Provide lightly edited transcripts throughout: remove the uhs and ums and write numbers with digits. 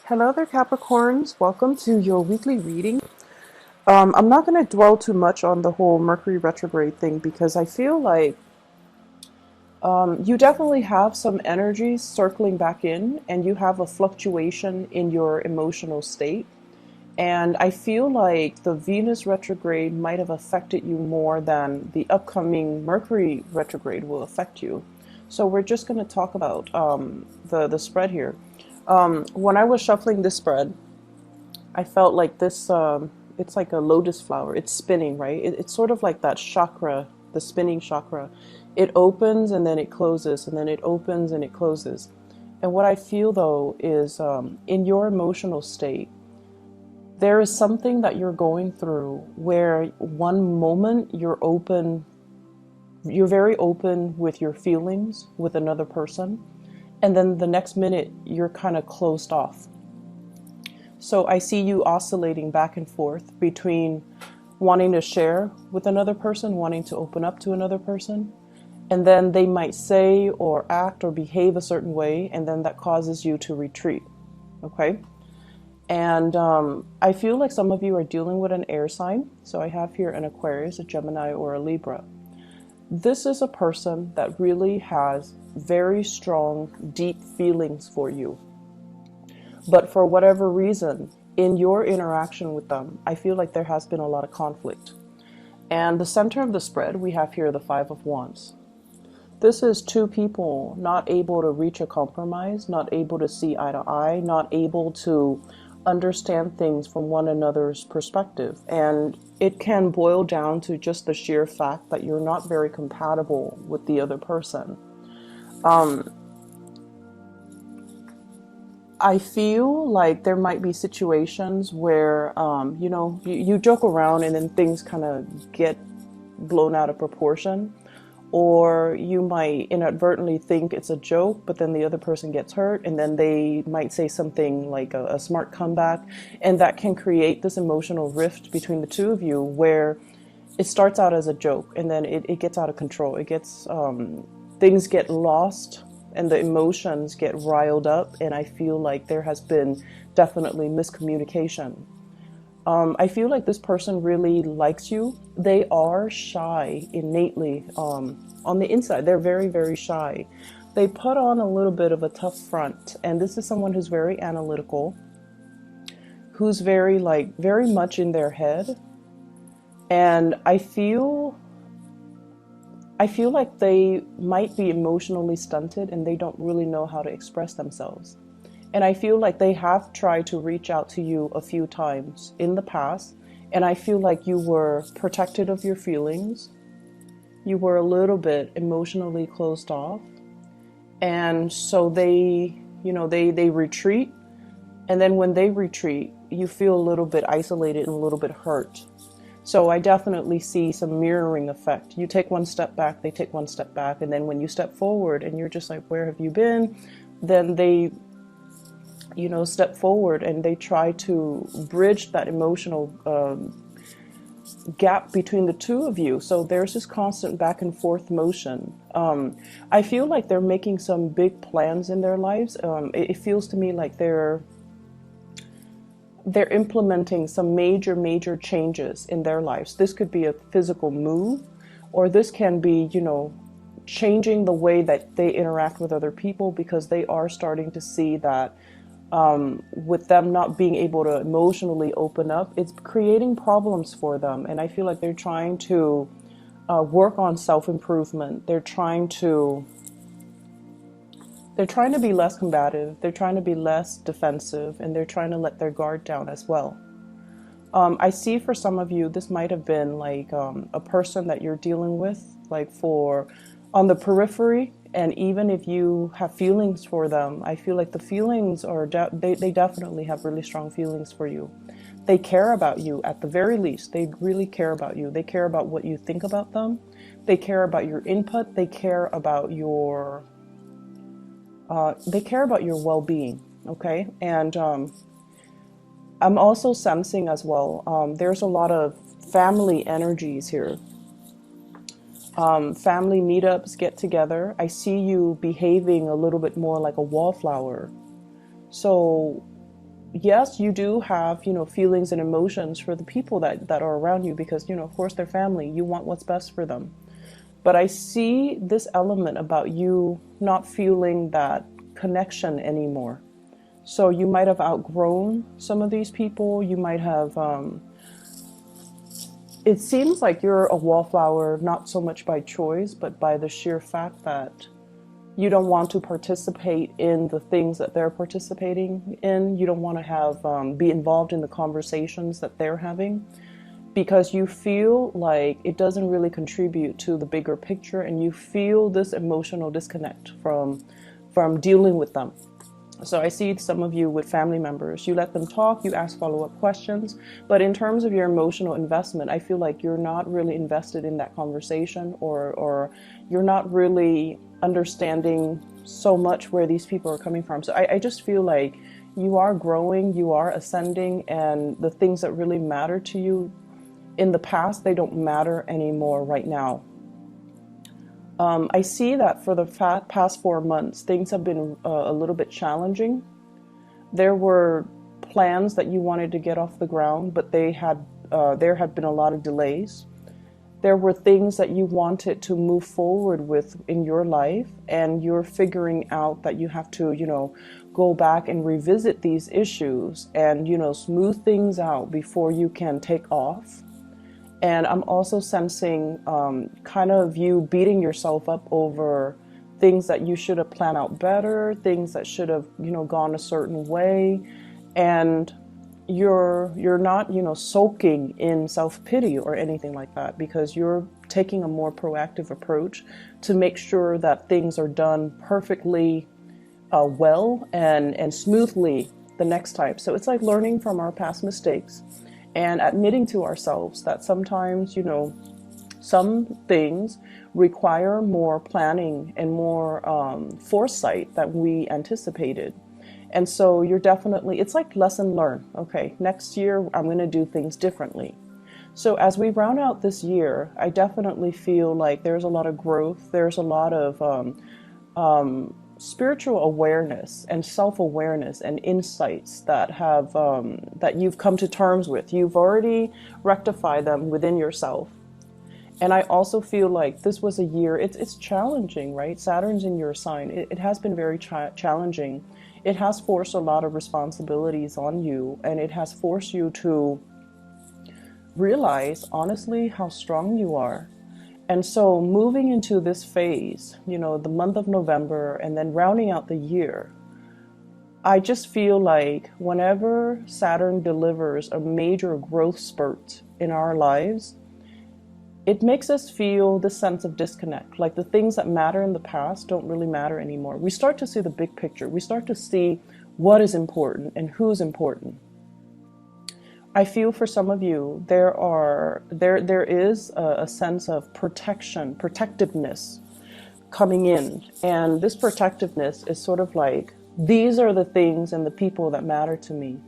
Hello there, Capricorns. Welcome to your weekly reading. I'm not going to dwell too much on the whole Mercury retrograde thing because I feel like you definitely have some energies circling back in and you have a fluctuation in your emotional state. And I feel like the Venus retrograde might have affected you more than the upcoming Mercury retrograde will affect you. So we're just going to talk about the spread here. When I was shuffling this spread, I felt like this, it's like a lotus flower. It's spinning, right? It's sort of like that chakra, the spinning chakra. It opens and then it closes, and then it opens and it closes. And what I feel though is in your emotional state, there is something that you're going through where one moment you're open, you're very open with your feelings with another person, and then the next minute you're kind of closed off. So I see you oscillating back and forth between wanting to share with another person, wanting to open up to another person, and then they might say or act or behave a certain way, and then that causes you to retreat. Okay? And I feel like some of you are dealing with an air sign. So I have here an Aquarius, a Gemini, or a Libra. This is a person that really has very strong, deep feelings for you. But for whatever reason, in your interaction with them, I feel like there has been a lot of conflict. And the center of the spread, we have here the Five of Wands. This is two people not able to reach a compromise, not able to see eye to eye, not able to understand things from one another's perspective. And it can boil down to just the sheer fact that you're not very compatible with the other person. I feel like there might be situations where, you joke around and then things kind of get blown out of proportion. Or you might inadvertently think it's a joke, but then the other person gets hurt, and then they might say something like a smart comeback, and that can create this emotional rift between the two of you where it starts out as a joke, and then it gets out of control. It gets, things get lost, and the emotions get riled up, and I feel like there has been definitely miscommunication. I feel like this person really likes you. They are shy innately. On the inside, they're very, very shy. They put on a little bit of a tough front. And this is someone who's very analytical, who's very, very much in their head. And I feel like they might be emotionally stunted and they don't really know how to express themselves. And I feel like they have tried to reach out to you a few times in the past. And I feel like you were protected of your feelings. You were a little bit emotionally closed off. And so they retreat. And then when they retreat, you feel a little bit isolated and a little bit hurt. So I definitely see some mirroring effect. You take one step back, they take one step back. And then when you step forward and you're just like, where have you been? Then they step forward and they try to bridge that emotional gap between the two of you. So there's this constant back and forth motion. I feel like they're making some big plans in their lives. It feels to me like they're implementing some major changes in their lives. This could be a physical move, or this can be, changing the way that they interact with other people, because they are starting to see that with them not being able to emotionally open up, it's creating problems for them. And I feel like they're trying to work on self-improvement. They're trying to be less combative. They're trying to be less defensive, and they're trying to let their guard down as well. I see for some of you, this might have been like a person that you're dealing with, like on the periphery. And even if you have feelings for them, I feel like the feelings are, they definitely have really strong feelings for you. They care about you at the very least. They really care about you. They care about what you think about them. They care about your input. They care about your well-being. Okay. And I'm also sensing as well, there's a lot of family energies here. Family meetups, get together. I see you behaving a little bit more like a wallflower. So yes, you do have, feelings and emotions for the people that are around you because, of course, they're family. You want what's best for them. But I see this element about you not feeling that connection anymore. So you might have outgrown some of these people. You might have, it seems like you're a wallflower, not so much by choice, but by the sheer fact that you don't want to participate in the things that they're participating in. You don't want to have be involved in the conversations that they're having because you feel like it doesn't really contribute to the bigger picture, and you feel this emotional disconnect from dealing with them. So I see some of you with family members, you let them talk, you ask follow-up questions, but in terms of your emotional investment, I feel like you're not really invested in that conversation, or you're not really understanding so much where these people are coming from. So I just feel like you are growing, you are ascending, and the things that really matter to you in the past, they don't matter anymore right now. I see that for the past 4 months, things have been a little bit challenging. There were plans that you wanted to get off the ground, but there had been a lot of delays. There were things that you wanted to move forward with in your life, and you're figuring out that you have to, go back and revisit these issues and, smooth things out before you can take off. And I'm also sensing kind of you beating yourself up over things that you should have planned out better, things that should have, gone a certain way. And you're not, soaking in self-pity or anything like that, because you're taking a more proactive approach to make sure that things are done perfectly well and smoothly the next time. So it's like learning from our past mistakes and admitting to ourselves that sometimes, some things require more planning and more foresight than we anticipated. And so you're definitely, it's like lesson learned. Okay, next year I'm going to do things differently. So as we round out this year, I definitely feel like there's a lot of growth. There's a lot of spiritual awareness and self-awareness and insights that have that you've come to terms with. You've already rectified them within yourself. And I also feel like this was a year, it's challenging, right? Saturn's in your sign. It has been very challenging. It has forced a lot of responsibilities on you, and it has forced you to realize, honestly, how strong you are. And so moving into this phase, the month of November and then rounding out the year, I just feel like whenever Saturn delivers a major growth spurt in our lives, it makes us feel this sense of disconnect. Like the things that matter in the past don't really matter anymore. We start to see the big picture. We start to see what is important and who's important. I feel for some of you, there is a sense of protectiveness coming in. And this protectiveness is sort of like, these are the things and the people that matter to me.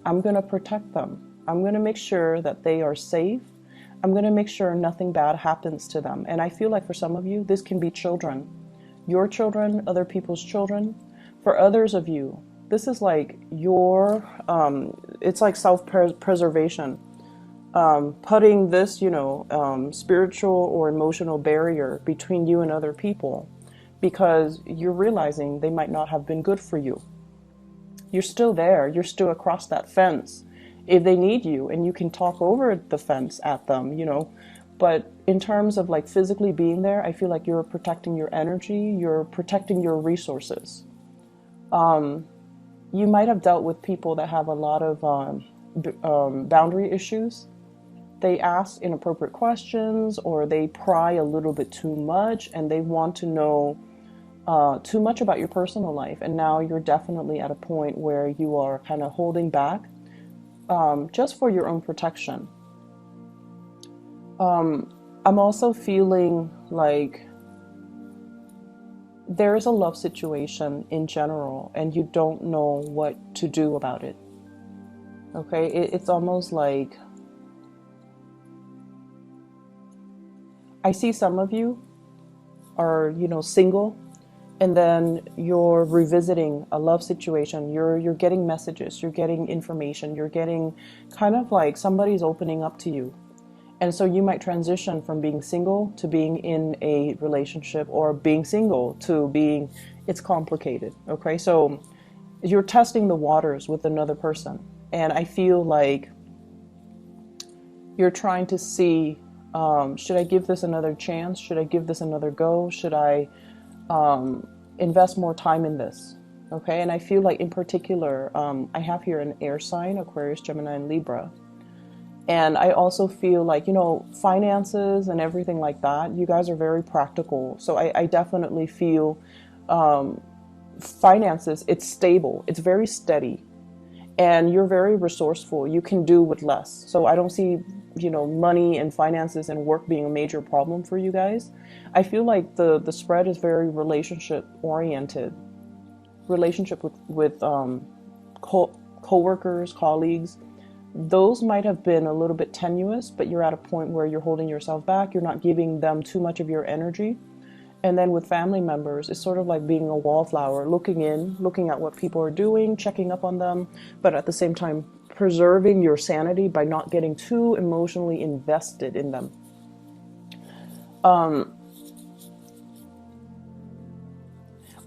I'm going to protect them. I'm going to make sure that they are safe. I'm going to make sure nothing bad happens to them. And I feel like for some of you, this can be children, your children, other people's children. For others of you, this is like it's like self-preservation, putting this, spiritual or emotional barrier between you and other people, because you're realizing they might not have been good for you. You're still there. You're still across that fence if they need you, and you can talk over the fence at them, But in terms of like physically being there, I feel like you're protecting your energy, you're protecting your resources. You might have dealt with people that have a lot of boundary issues. They ask inappropriate questions, or they pry a little bit too much, and they want to know too much about your personal life. And now you're definitely at a point where you are kind of holding back just for your own protection. I'm also feeling like there is a love situation in general, and you don't know what to do about it. Okay, it's almost like I see some of you are, single. and then you're revisiting a love situation. You're getting messages, you're getting information, you're getting kind of like somebody's opening up to you. And so you might transition from being single to being in a relationship, or being single to being, it's complicated. Okay, so you're testing the waters with another person, and I feel like you're trying to see, should I give this another chance? Should I give this another go? Should I invest more time in this? Okay, and I feel like in particular, I have here an air sign, Aquarius, Gemini, and Libra. And I also feel like, finances and everything like that, you guys are very practical. So I definitely feel finances, it's stable, it's very steady, and you're very resourceful. You can do with less. So I don't see, money and finances and work being a major problem for you guys. I feel like the spread is very relationship oriented, relationship with co-workers, colleagues. Those might have been a little bit tenuous, but you're at a point where you're holding yourself back. You're not giving them too much of your energy. And then with family members, it's sort of like being a wallflower, looking in, looking at what people are doing, checking up on them, but at the same time, preserving your sanity by not getting too emotionally invested in them.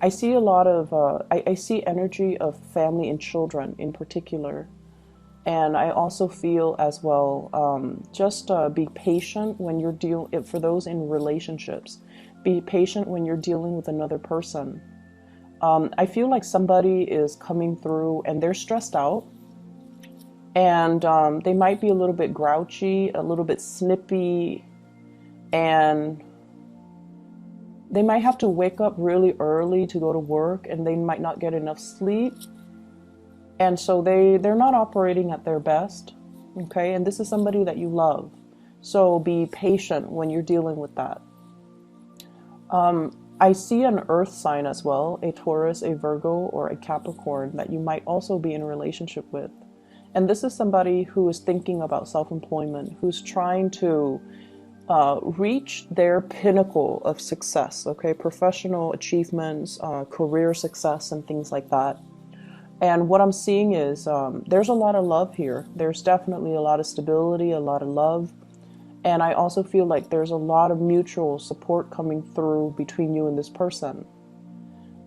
I see a lot of, I see energy of family and children in particular. And I also feel as well, just be patient when you're dealing, for those in relationships, be patient when you're dealing with another person. I feel like somebody is coming through and they're stressed out, and they might be a little bit grouchy, a little bit snippy, and they might have to wake up really early to go to work, and they might not get enough sleep. And so they're not operating at their best, okay? And this is somebody that you love. So be patient when you're dealing with that. I see an earth sign as well, a Taurus, a Virgo, or a Capricorn that you might also be in a relationship with. And this is somebody who is thinking about self-employment, who's trying to reach their pinnacle of success, okay? Professional achievements, career success, and things like that. And what I'm seeing is there's a lot of love here. There's definitely a lot of stability, a lot of love. And I also feel like there's a lot of mutual support coming through between you and this person.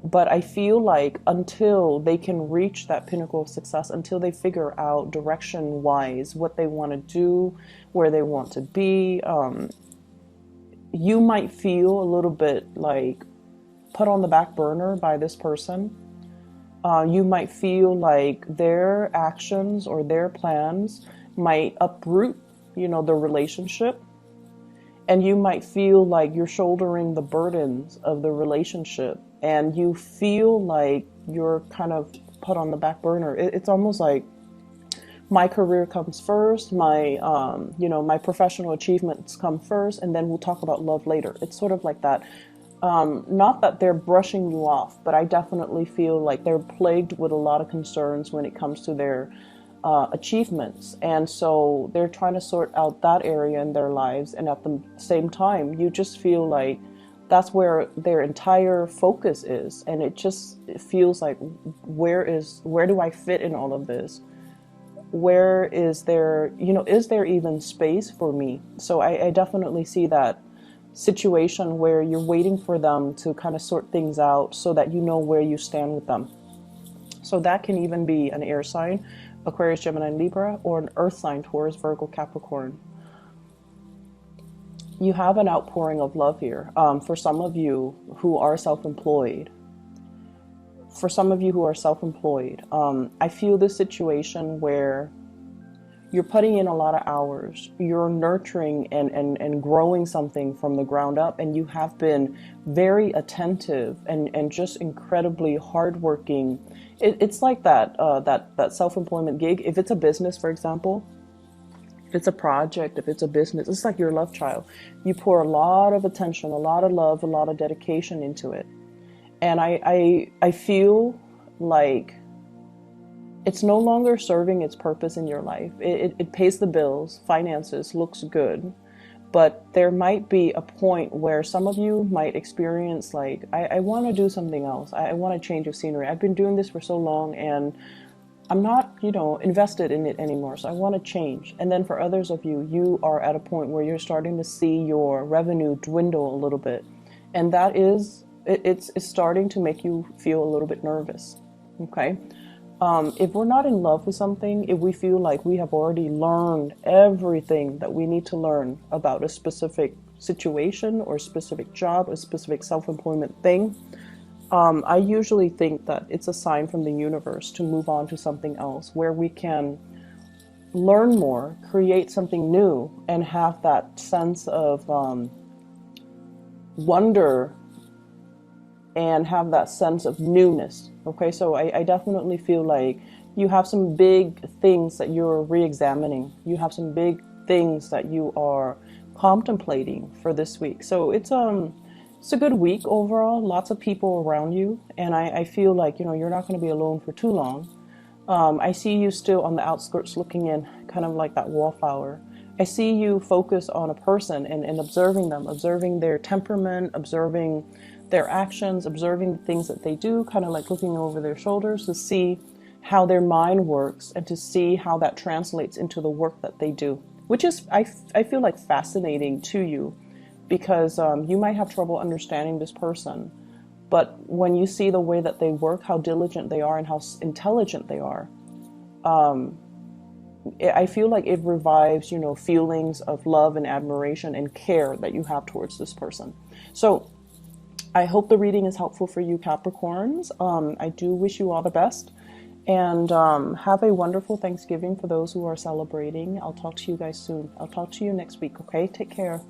But I feel like until they can reach that pinnacle of success, until they figure out direction-wise what they want to do, where they want to be, you might feel a little bit like put on the back burner by this person. You might feel like their actions or their plans might uproot, the relationship. And you might feel like you're shouldering the burdens of the relationship, and you feel like you're kind of put on the back burner. It's almost like my career comes first, my my professional achievements come first, and then we'll talk about love later. It's sort of like that. Not that they're brushing you off, but I definitely feel like they're plagued with a lot of concerns when it comes to their achievements. And so they're trying to sort out that area in their lives. And at the same time, you just feel like that's where their entire focus is. And it feels like, where do I fit in all of this? Where is there, is there even space for me? So I definitely see that situation where you're waiting for them to kind of sort things out so that you know where you stand with them. So that can even be an air sign, Aquarius, Gemini, Libra, or an earth sign, Taurus, Virgo, Capricorn. You have an outpouring of love here. For some of you who are self-employed, I feel this situation where you're putting in a lot of hours, you're nurturing and growing something from the ground up, and you have been very attentive and just incredibly hardworking. It's like that self-employment gig. If it's a business, for example, if it's a project, if it's a business, it's like your love child. You pour a lot of attention, a lot of love, a lot of dedication into it. And I feel like it's no longer serving its purpose in your life. It pays the bills, finances, looks good, but there might be a point where some of you might experience like, I want to do something else. I want a change of scenery. I've been doing this for so long and I'm not, invested in it anymore. So I want to change. And then for others of you, you are at a point where you're starting to see your revenue dwindle a little bit. And that is, it's starting to make you feel a little bit nervous. Okay. If we're not in love with something, if we feel like we have already learned everything that we need to learn about a specific situation or specific job, a specific self-employment thing, I usually think that it's a sign from the universe to move on to something else where we can learn more, create something new, and have that sense of wonder and have that sense of newness. Okay, so I definitely feel like you have some big things that you're re-examining. You have some big things that you are contemplating for this week. So it's a good week overall. Lots of people around you, and I feel like you're not going to be alone for too long. I see you still on the outskirts looking in, kind of like that wallflower. I see you focus on a person and observing them, observing their temperament, observing their actions, observing the things that they do, kind of like looking over their shoulders to see how their mind works and to see how that translates into the work that they do, which is, I feel like, fascinating to you because you might have trouble understanding this person. But when you see the way that they work, how diligent they are and how intelligent they are, I feel like it revives, feelings of love and admiration and care that you have towards this person. So I hope the reading is helpful for you, Capricorns. I do wish you all the best. And have a wonderful Thanksgiving for those who are celebrating. I'll talk to you guys soon. I'll talk to you next week, okay? Take care.